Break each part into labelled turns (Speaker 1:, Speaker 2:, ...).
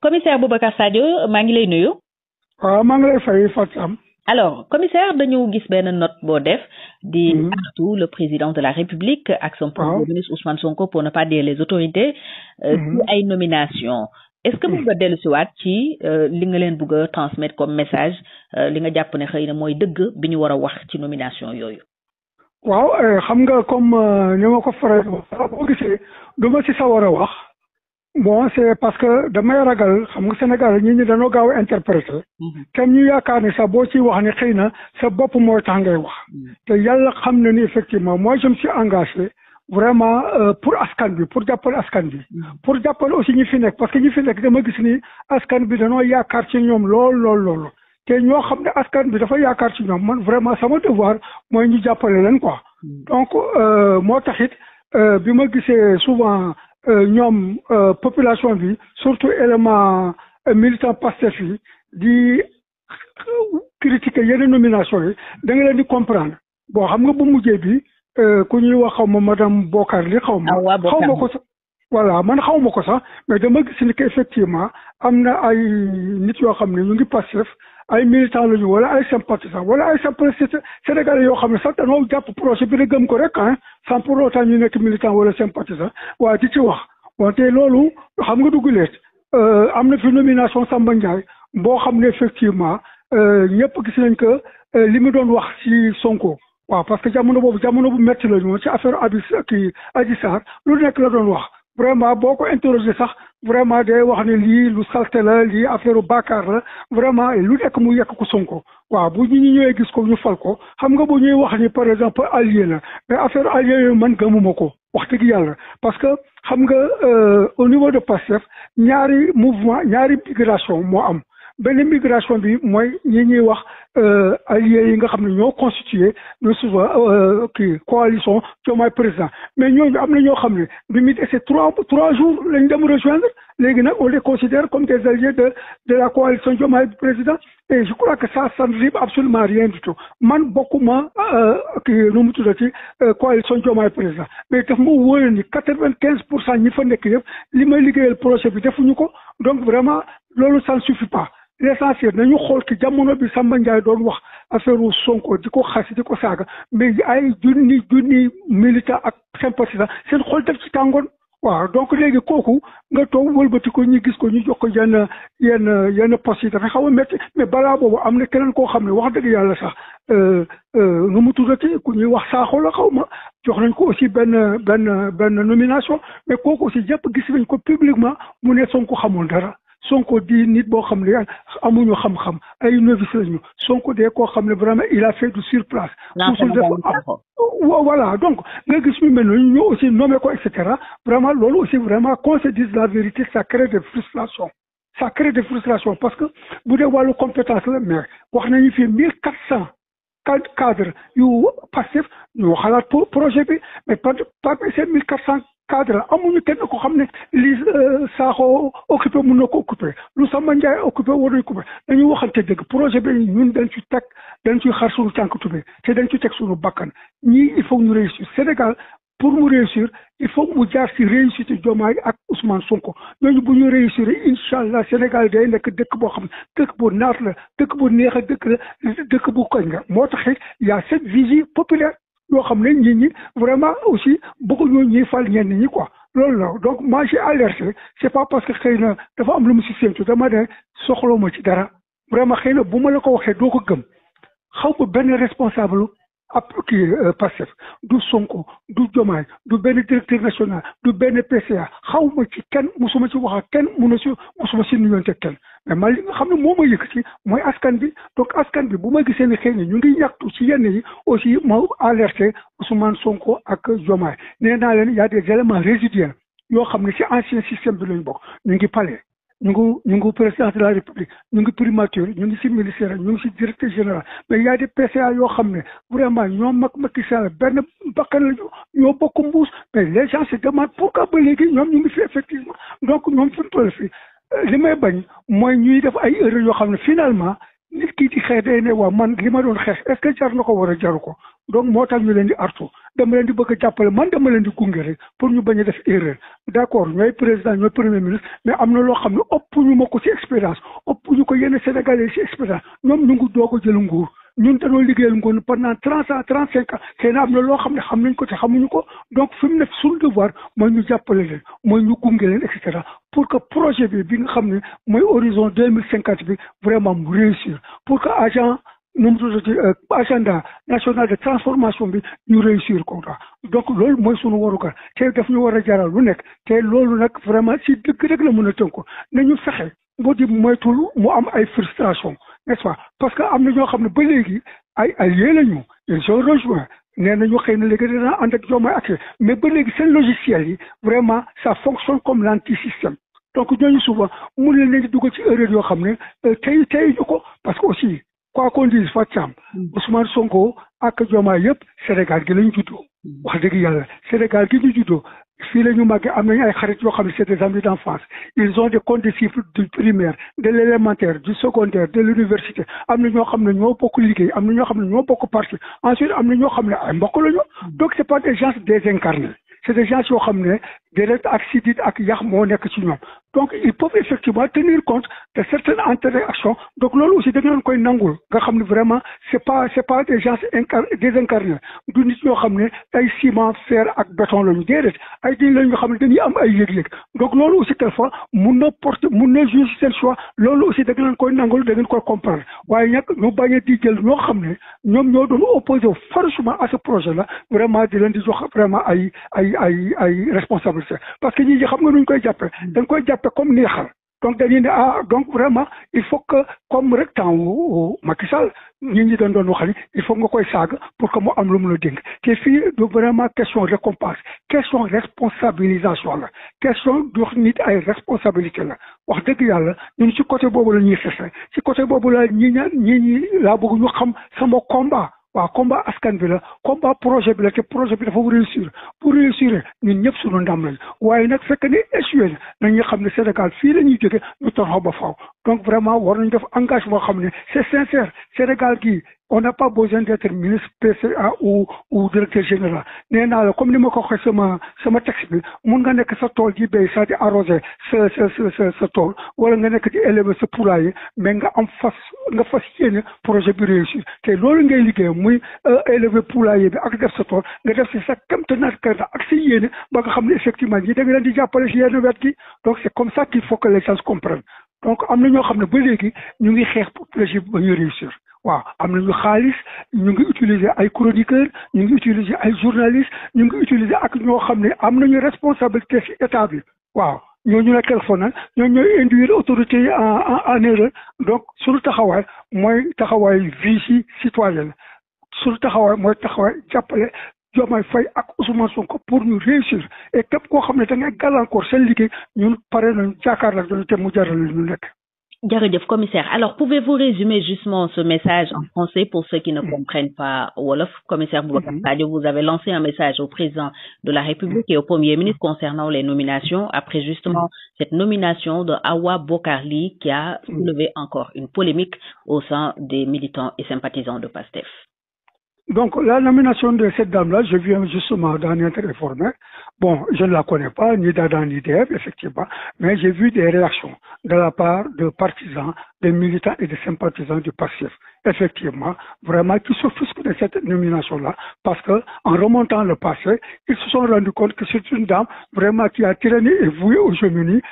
Speaker 1: commissaire Boubacar Sadio maa ngi lay nuyu.
Speaker 2: waaw maa ngi lay fay Fatou.
Speaker 1: Alors commissaire dañu gis benn note boo def di artu le président de la République ak son premier ministre Ousmane Sonko pour ne pas dire les autorités ci ay nomination est-ce que bëgg nga dellusiwaat ci li nga leen bëgg a transmettre comme message li nga jàpp ne xëy na mooy dëgg bi ñu war a wax ci nomination yooyu.
Speaker 2: waaw xam nga comme ni ma ko faral boo gisee du ma ci sawar a wax bon c'est parce que damay ragal xam nga Sénégal ñi dañoo gaaw a interpréter te ñu yaakaar ne sax boo ciy wax ne xëy na sa bopp mooy tax ngay wax te yàlla xam na ni effectivement moi je me suis engagé vraiment pour askan bi pour jàppale askan bi pour jàppale aussi ñi fi nekk parce que ñi fi nekk dama gis ni askan bi dañoo yaakaar ci ñoom lool te ñoo xam ne askan bi dafa yaakaar ci ñoom man vraiment sama devoir mooy ñu jàppale leen quoi donc moo taxit bi ma gisee souvent ñoom population bi surtout élément militant Pastef yi di critiquer yenn nomination yi da nga leen di comprendre bon xam nga bu mujjee bi ku ñuy wax xaw ma madame Bokar li xaw ma ko sax voilà man xaw ma ko sax mais dama gis ni que effectivement am na ay nit yoo xam ne ñu ngi Pastef ay militants la ñu wala ay sympathisants wala ay sympathisants sénégalais yoo xam ne sax dañoo jàpp projet bi rek gëm ko rek sans pour autant ñu nekk militant wala sympathisant waaye di ci wax wante loolu xam nga dugguleet am na fi nomination Samba Ndiaye boo xam ne effectivement ñëpp gis nañ que li mu doon wax ci Sonko waaw parce que jamono bu metti la ñu ci affaire Adji Sarr lu nekk la doon wax vraiment boo ko interroger sax vraiment day wax ne lii lu salte la lii affaire bàkkaar la vraiment lu nekk mu yekk ko Sonko waaw bu ñu ñëwee gis ko ñu fal ko xam nga bu ñuy wax ni par exemple allié la mais affaire allié yooyu man gëmuma ko wax dëgg yàlla parce que xam nga au niveau de Pastef ñaari mouvement ñaari migration moo am benn migration bi mooy ñi ñuy wax alliés yi nga xam ne ñoo constitué le souvent coalition Diomaye président mais ñooñu am na ñoo xam ne bi mu dese trois jours lañ dem rejoindre léegi nag on les considère comme des alliés de la coalition Diomaye président et je crois que ça ne rime absolument rien du tout man bokkuma nu mu tuddati coalition Diomaye président mais daf ma wóor ni 95% ñi fa nekk yëpp li may liggéeyal projet bi defuñu ko donc vraiment loolu ça ne suffit pas. L'essentiel nañu xool ci jamono bi Samba Ndiaye doon wax affaire Sonko di ko xas di ko saaga mais ay junni militant ak sympathisant seen xool def ci tàngoon waaw donc léegi kooku nga toog wëlbati ko ñu gis ko ñu jox ko yenn poste yi dafa xaw a métti mais balaa boobu am na keneen koo xam ne wax dëgg yàlla sax nu mu tuddati ku ñuy wax saaxo la xaw ma jox nañ ko aussi benn nomination mais kooku aussi jëpp gis nañ ko publiquement mu ne Sonko xamul dara Sonko di nit boo xam ne amuñu xam-xam ay novice lañu Sonko de koo xam ne vraiment il a fait du sur place. Voilà donc nga gis ñu mel noonu ñu aussi nommé ko et cetera vraiment loolu aussi vraiment qu'on se dise la vérité ça crée des frustrations. Ça crée des frustrations parce que bu dee wàllu compétence la mais wax nañu fi 1400 cadres yu Pastef ñu xalaat projet bi mais par ces 1400 cadre amuñu kenn ko xam ne li Sakho occupé mun na ko occupé lu Samba Ndiaye occupé war nañu ko dañuy waxante dëgg projet bi ñun dañ ci xar suñu tànk tubé te dañ ci teg suñu bakkan ñii il faut ñu réussir Sénégal pour mu réussir il faut mu jaar ci réussite Diomaye ak Ousmane Sonko ñooñu bu ñu réussir incha allah Sénégal day nekk dëkk boo xam ne dëkk bu naat la dëkk bu neex a dëkk bu koñ nga moo tax il y a cette vigie populaire yoo xam ne nit ñi vraiment aussi bëgguñu ñuy fal ñenn ñi quoi loolu la donc moi j'ai alerté c'est pas parce que xëy na dafa am lu mu si séntu dama ne soxla ma ci dara vraiment xëy na bu ma la ko waxee doo ko gëm xaw ma benn responsable ab Pastef du Sonko du Diomaye du benn directeur national du benn PCA xaw ma ci kenn musuma ci wax ak kenn musuma si nuyoonte kenn mais man li nga xam ne moo ma yëkkati mooy askan bi donc askan bi bu ma gisee ne xëy na ñu ngi ñaxtu ci yenn yi aussi ma alerté Ousmane Sonko ak Diomaye nee naa leen y a des éléments résiduels yoo xam ne ci ancien système bi lañ bokk ñu ngi palais ñu ngi président de la République ñu ngi primature ñu ngi ci ministère ñu ngi ci directeur général mais y a des PCA yoo xam ne vraiment ñoom Macky Sall benn bakkan la ñoo bokk mbuus mais les gens se demandent pourquoi ba léegi ñoom ñu ngi fi effectivement donc ñoom fi mu toll fii li may bañ mooy ñuy def ay erreurs yoo xam ne finalement nit ki di xeex day ne waaw man li ma doon xeex est-ce que jar na ko war a jaru ko donc moo tax ñu leen di artu dama leen di bëgg a jàppale man dama leen di gunge rek pour ñu bañ a def erreur d'accord ñooy président ñooy premier ministre mais am na loo xam ne ëpp ñu ma ko ci expérience ëpp ñu ko yenn Sénégalais ci expérience ñoom ñu ngi doog a jël nguur ñun dañoo liggéeyal ngoon pendant 30 ans 35 ans xëy na am na loo xam ne xam nañ ko te xamuñu ko donc fi mu nekk suñu devoir mooy ñu jàppale leen mooy ñu gunge leen et cetera pour que projet bi nga xam ne mooy horizon 2050 bi vraiment mu réussir pour que agenda national de transformation bi ñu réussir ko donc loolu mooy suñu warugar te daf ñu war a jaral lu nekk te loolu nag vraiment si dëgg rek la mën a tënk ko nañu fexe boo di moytul mu am ay frustration n'est-ce pas parce que am na ñoo xam ne ba léegi ay alliés lañu ils ont rejoint nee nañu xëy na léegi dina ànd ak Diomaye ak mais ba léegi seen logiciel yi vraiment ça fonctionne comme l'anti-système donc ñooñu souvent mun leen di dugg ci erreur yoo xam ne tey ñu ko parce que aussi quoi qu'on dise Fatou Ousmane Sonko ak Diomaye yëpp Sénégal gi lañu juddoo wax dëgg yàlla Sénégal gi ñu juddoo fii la ñu màggee am nañu ay xarit yoo xam ne c'est des amis d'enfance ils ont des condisciples du primaire de l'élémentaire du secondaire de l'université am na ñoo xam ne ñoo bokk liggéey am na ñoo xam ne ñoo bokk parti ensuite am na ñoo xam ne ay mbokk la ñu donc c'est pas des gens désincarnés c'est des gens yoo xam ne direct ak sidit ak yax moo nekk ci ñoom donc ils peuvent effectivement tenir compte de certaines interactions donc loolu aussi da ngeen koy nangul nga xam ne vraiment c'est pas des gens désincarnés du nit ñoo xam ne ay ciment fer ak béton lañu déedéet ay diñ lañu nga xam ne dañuy am ay yëg-yëg donc loolu aussi quelquefois mun na juger seen choix loolu aussi da ngeen koy nangul da ngeen koy comprendre waaye nag ñu bañ a di jël ñoo xam ne ñoom ñoo doon opposé farouchement à ce projet là vraiment di leen di jox vraiment ay responsabilité parce que ñi xam nga nuñ koy jàppe dañ koy jàppe comme neexal donc dañuy ne donc vraiment il faut que comme rek temps wu Macky Sall ñi doon wax ni il faut nga koy saaga pour que mu am lu mu la dénk te fii du vraiment question récompense question responsabilisation la question jox nit ay responsabilité la wax dëgg yàlla ñun ci côté boobu la ñuy xese ci côté boobu la ñi laa bëgg ñu xam sama combat waaw combat askan bi la combat projet bi la te projet bi dafa réussir pour réussir ñun ñëpp suñu ndam lañ waaye nag fekk ni échoué na nañu xam ne Sénégal fii la ñuy jóge ñu taxaw ba faaw donc vraiment war nañu def engagement xam ne c'est sincère Sénégal gii on n'a pas besoin d'être ministre PCA ou directeur général nee naa la comme ni ma ko waxee sama texte bi mun nga nekk sa tool ji béy sa di arroser sa tool wala nga nekk di élever sa poulailler mais nga fas yéene projet bi réussir te loolu ngay liggéey muy élever poulailler bi ak def sa tool nga def si sa kéemtalaay kàttan ak si yéene ba nga xam ne effectivement ñi da nga leen di jàppale si yenn wet gi donc c'est comme ça qu'il faut que les gens comprennent donc am na ñoo xam ne ba léegi ñu ngi xeex pour projet bi ba ñu réussir waaw am nañu xaalis ñu ngi utiliser ay chroniqueurs ñu ngi utiliser ay journalistes ñu ngi utiliser ak ñoo xam ne am nañu responsabilité ci état bi waaw ñooñu la téléphone ñooñu ñooy induire autorité yi en erreur donc suñu taxawaay mooy taxawaay vie citoyenne suñu taxawaay mooy taxawaay jàppale Diomaye Faye ak Ousmane Sonko pour ñu réussir et képp koo xam ne da ngay gàllankoor seen liggéey ñun pare nañu jaakaar nag dañu te mu jaral ñu nekk.
Speaker 1: Jërëjëf, commissaire. Alors, pouvez-vous résumer justement ce message en français pour ceux qui ne comprennent pas Wolof? Commissaire Boubacar Sadio, vous avez lancé un message au président de la République et au Premier ministre concernant les nominations, après justement cette nomination de Awa Bocar Ly qui a soulevé encore une polémique au sein des militants et sympathisants de PASTEF.
Speaker 2: Donc, la nomination de cette dame-là, je viens justement d'en être informé. Bon, je ne la connais pas, ni dans l'IDF, effectivement, mais j'ai vu des réactions de la part de partisans, des militants et des sympathisants du PASTEF. Effectivement, vraiment, qui s'offusquent de cette nomination-là, parce que, en remontant le passé, ils se sont rendus compte que c'est une dame vraiment qui a tyranné et voué aux Gemini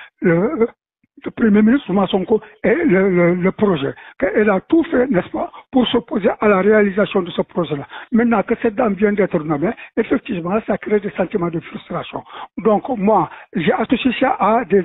Speaker 2: le Premier ministre Ousmane Sonko et le projet. Elle a tout fait, n'est-ce pas, pour s'opposer à la réalisation de ce projet-là. Maintenant que cette dame vient d'être nommée, effectivement, ça crée des sentiments de frustration. Donc, moi, j'ai associé ça à des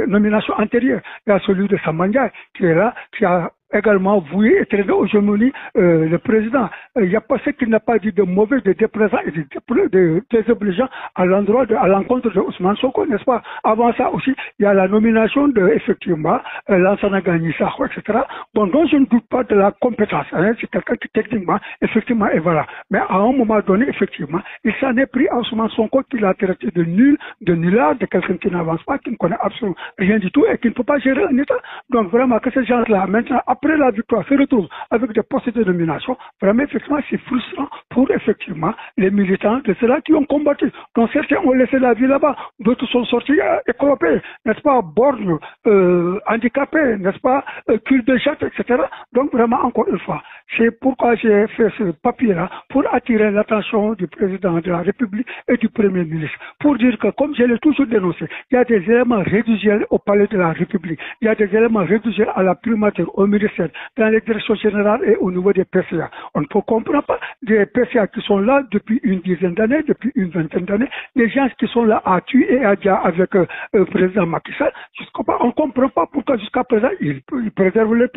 Speaker 2: nominations antérieures. Il y a celui de Sambandiaï qui est là, qui a également voué et traîné au genou le président. Il n'y a pas ce qu'il n'a pas dit de mauvais, de déplaisant et de désobligeant à l'encontre de Ousmane Sonko, n'est-ce pas? Avant ça aussi, il y a la nomination de, effectivement, Lansana Gagny Sakho, etc. Bon, donc je ne doute pas de la compétence. Hein, c'est quelqu'un qui, techniquement, effectivement, est voilà. Mais à un moment donné, effectivement, il s'en est pris à Ousmane Sonko qui l'a traité de nul, de nulard, de quelqu'un qui n'avance pas, qui ne connaît absolument rien du tout et qui ne peut pas gérer un État. Donc vraiment, que ces gens-là, maintenant, après la victoire, se retrouvent avec des postes de nomination, vraiment, effectivement, c'est frustrant pour, effectivement, les militants de ceux-là qui ont combattu. Donc, certains ont laissé la vie là-bas, d'autres sont sortis éclopés, n'est-ce pas, borgnes, handicapés, n'est-ce pas, cul de jatte, etc. Donc, vraiment, encore une fois, c'est pourquoi j'ai fait ce papier-là, pour attirer l'attention du président de la République et du Premier ministre, pour dire que, comme je l'ai toujours dénoncé, il y a des éléments réduisiels au palais de la République, il y a des éléments réduisiels à la primature, au ministère, dans les directions générales et au niveau des PCA. On ne peut comprendre pas des PCA qui sont là depuis une dizaine d'années, depuis une vingtaine d'années, des gens qui sont là à tuer et à dire avec le président Macky Sall. On ne comprend pas pourquoi jusqu'à présent il préserve les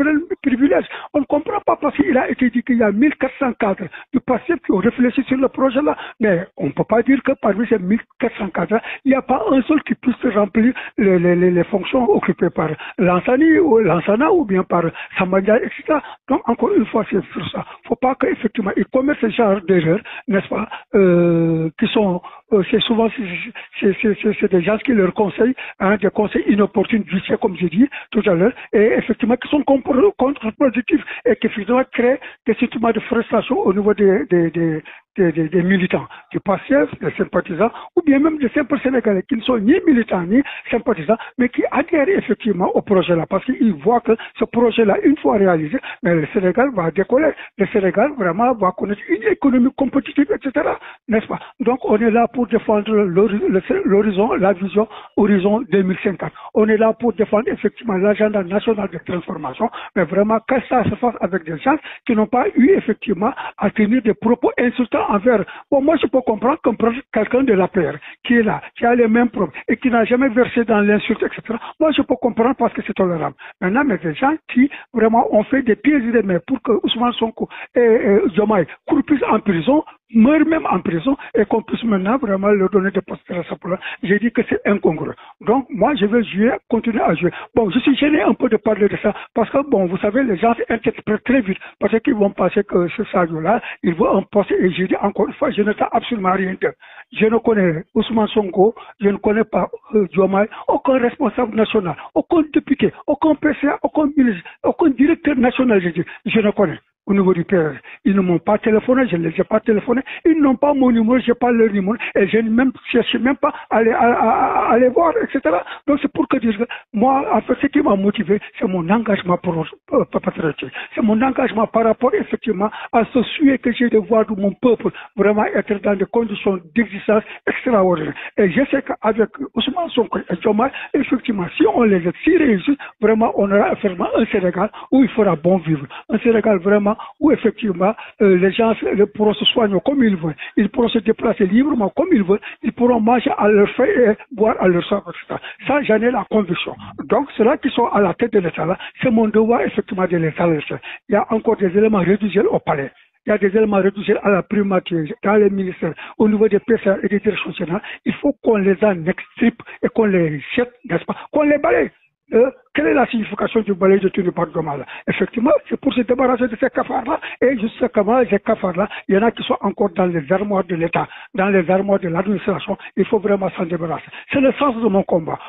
Speaker 2: privilèges. On ne comprend pas parce qu'il a été dit qu'il y a 1400 cadres du passé qui ont réfléchi sur le projet là. Mais on ne peut pas dire que parmi ces 1400 cadres, il n'y a pas un seul qui puisse remplir les fonctions occupées par Lansana ou bien par Samadia, etc. Donc encore une fois, c'est sur ça. Il ne faut pas qu'effectivement ils commettent ce genre d'erreurs, n'est-ce pas, qui sont, c'est souvent, c'est des gens qui leur conseillent, hein, des conseils inopportuns, vicieux, comme je dis tout à l'heure, et effectivement qui sont contre-productifs et qui finalement créent des situations de frustration au niveau des militants, du PASTEF, des sympathisants, ou bien même des simples Sénégalais qui ne sont ni militants ni sympathisants, mais qui adhèrent effectivement au projet-là, parce qu'ils voient que ce projet-là, une fois réalisé, mais le Sénégal va décoller, le Sénégal vraiment va connaître une économie compétitive, etc. N'est-ce pas? Donc on est là pour défendre l'horizon, la vision horizon 2050. On est là pour défendre effectivement l'agenda national de transformation, mais vraiment que ça se fasse avec des gens qui n'ont pas eu effectivement à tenir des propos insultants envers. Bon, moi je peux comprendre comme quelqu'un de la paix qui est là, qui a les mêmes problèmes et qui n'a jamais versé dans l'insulte, etc. Moi je peux comprendre parce que c'est tolérable. Maintenant, mais des gens qui vraiment ont fait des pieds et des mains pour que Ousmane Sonko et Diomaye croupissent en prison, meurent même en prison et qu'on puisse maintenant vraiment leur donner des postes responsables. J'ai dit que c'est incongru. Donc moi je vais jouer, continuer à jouer. Bon, je suis gêné un peu de parler de ça parce que bon, vous savez, les gens interprètent très vite parce qu'ils vont penser que ce Sadio-là, il veut un poste et j'ai dit encore une fois, je n'entends absolument rien d'eux. Je ne connais Ousmane Sonko, je ne connais pas Diomaye, aucun responsable national, aucun député, aucun PCA, aucun ministre, aucun directeur national, je ne connais. Au niveau du PR, ils ne m'ont pas téléphoné, je ne les ai pas téléphonés, ils n'ont pas mon numéro, je n'ai pas leur numéro, et je ne cherche même pas à les voir, etc. Donc c'est pour que dire que moi, en fait, ce qui m'a motivé, c'est mon engagement pour patriotique. C'est mon engagement par rapport effectivement à ce souhait que j'ai de voir de mon peuple vraiment être dans des conditions d'existence extraordinaires. Et je sais qu'avec Ousmane Sonko et Diomaye, effectivement, si on les aide, s'ils réussissent, vraiment, on aura effectivement un Sénégal où il fera bon vivre. Un Sénégal vraiment où effectivement les gens pourront se soigner comme ils veulent, ils pourront se déplacer librement comme ils veulent, ils pourront manger à leur faim et boire à leur soif, etc. Ça, j'en ai la conviction. Donc, ceux-là qui sont à la tête de l'État, c'est mon devoir effectivement de les alerter. Il y a encore des éléments réduisiels au palais. Il y a des éléments réduisiels à la primature, dans les ministères, au niveau des PCA et des directions générales. Il faut qu'on les en extirpe et qu'on les jette, n'est-ce pas, qu'on les balaye. Quelle est la signification du balai de Tunu par Gomala? Effectivement, c'est pour se débarrasser de ces cafards-là. Et justement, ces cafards-là, il y en a qui sont encore dans les armoires de l'État, dans les armoires de l'administration. Il faut vraiment s'en débarrasser. C'est le sens de mon combat.